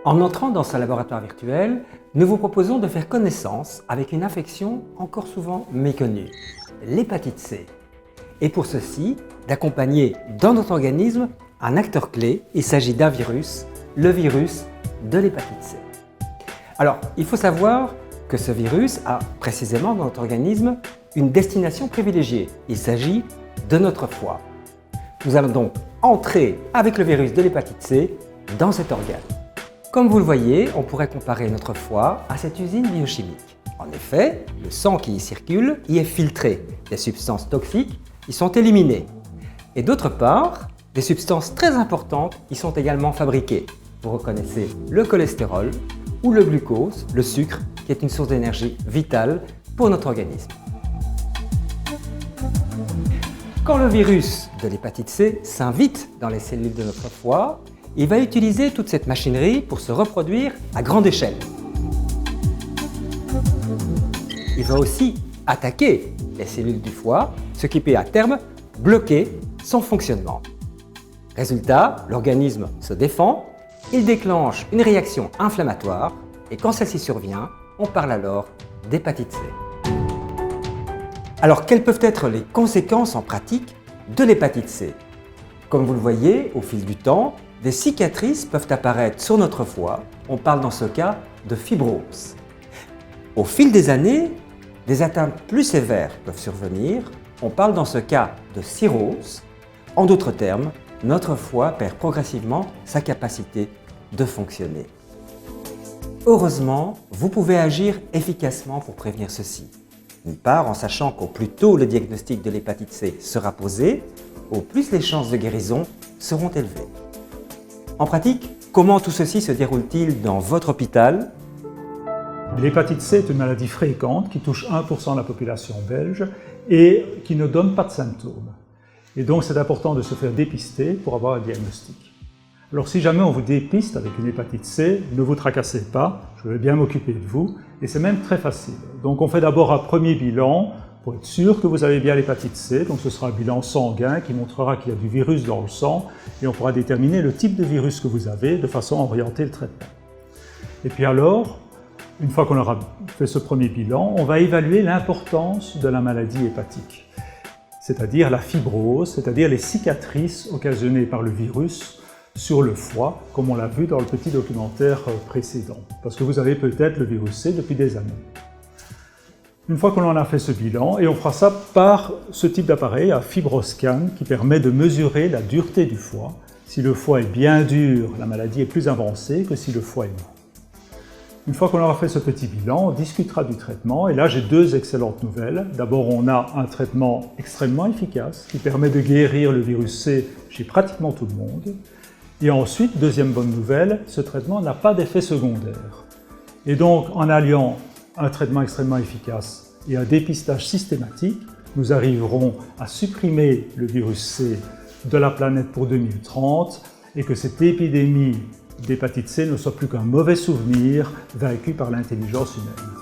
En entrant dans ce laboratoire virtuel, nous vous proposons de faire connaissance avec une infection encore souvent méconnue, l'hépatite C. Et pour ceci, d'accompagner dans notre organisme un acteur clé. Il s'agit d'un virus, le virus de l'hépatite C. Alors, il faut savoir que ce virus a précisément dans notre organisme une destination privilégiée. Il s'agit de notre foie. Nous allons donc entrer avec le virus de l'hépatite C dans cet organe. Comme vous le voyez, on pourrait comparer notre foie à cette usine biochimique. En effet, le sang qui y circule y est filtré. Les substances toxiques y sont éliminées. Et d'autre part, des substances très importantes y sont également fabriquées. Vous reconnaissez le cholestérol ou le glucose, le sucre, qui est une source d'énergie vitale pour notre organisme. Quand le virus de l'hépatite C s'invite dans les cellules de notre foie, il va utiliser toute cette machinerie pour se reproduire à grande échelle. Il va aussi attaquer les cellules du foie, ce qui peut à terme bloquer son fonctionnement. Résultat, l'organisme se défend, il déclenche une réaction inflammatoire et quand celle-ci survient, on parle alors d'hépatite C. Alors, quelles peuvent être les conséquences en pratique de l'hépatite C? Comme vous le voyez, au fil du temps, des cicatrices peuvent apparaître sur notre foie. On parle dans ce cas de fibrose. Au fil des années, des atteintes plus sévères peuvent survenir. On parle dans ce cas de cirrhose. En d'autres termes, notre foie perd progressivement sa capacité de fonctionner. Heureusement, vous pouvez agir efficacement pour prévenir ceci. D'une part, en sachant qu'au plus tôt le diagnostic de l'hépatite C sera posé, au plus les chances de guérison seront élevées. En pratique, comment tout ceci se déroule-t-il dans votre hôpital? L'hépatite C est une maladie fréquente qui touche 1% de la population belge et qui ne donne pas de symptômes. Et donc c'est important de se faire dépister pour avoir un diagnostic. Alors si jamais on vous dépiste avec une hépatite C, ne vous tracassez pas, je vais bien m'occuper de vous et c'est même très facile. Donc on fait d'abord un premier bilan pour être sûr que vous avez bien l'hépatite C, donc ce sera un bilan sanguin qui montrera qu'il y a du virus dans le sang et on pourra déterminer le type de virus que vous avez de façon à orienter le traitement. Et puis alors, une fois qu'on aura fait ce premier bilan, on va évaluer l'importance de la maladie hépatique, c'est-à-dire la fibrose, c'est-à-dire les cicatrices occasionnées par le virus sur le foie, comme on l'a vu dans le petit documentaire précédent, parce que vous avez peut-être le virus C depuis des années. Une fois qu'on en a fait ce bilan, et on fera ça par ce type d'appareil, un fibroscan, qui permet de mesurer la dureté du foie. Si le foie est bien dur, la maladie est plus avancée que si le foie est mou. Une fois qu'on aura fait ce petit bilan, on discutera du traitement, et là j'ai deux excellentes nouvelles. D'abord, on a un traitement extrêmement efficace, qui permet de guérir le virus C chez pratiquement tout le monde. Et ensuite, deuxième bonne nouvelle, ce traitement n'a pas d'effet secondaire. Et donc, en alliant un traitement extrêmement efficace et un dépistage systématique, nous arriverons à supprimer le virus C de la planète pour 2030 et que cette épidémie d'hépatite C ne soit plus qu'un mauvais souvenir vaincu par l'intelligence humaine.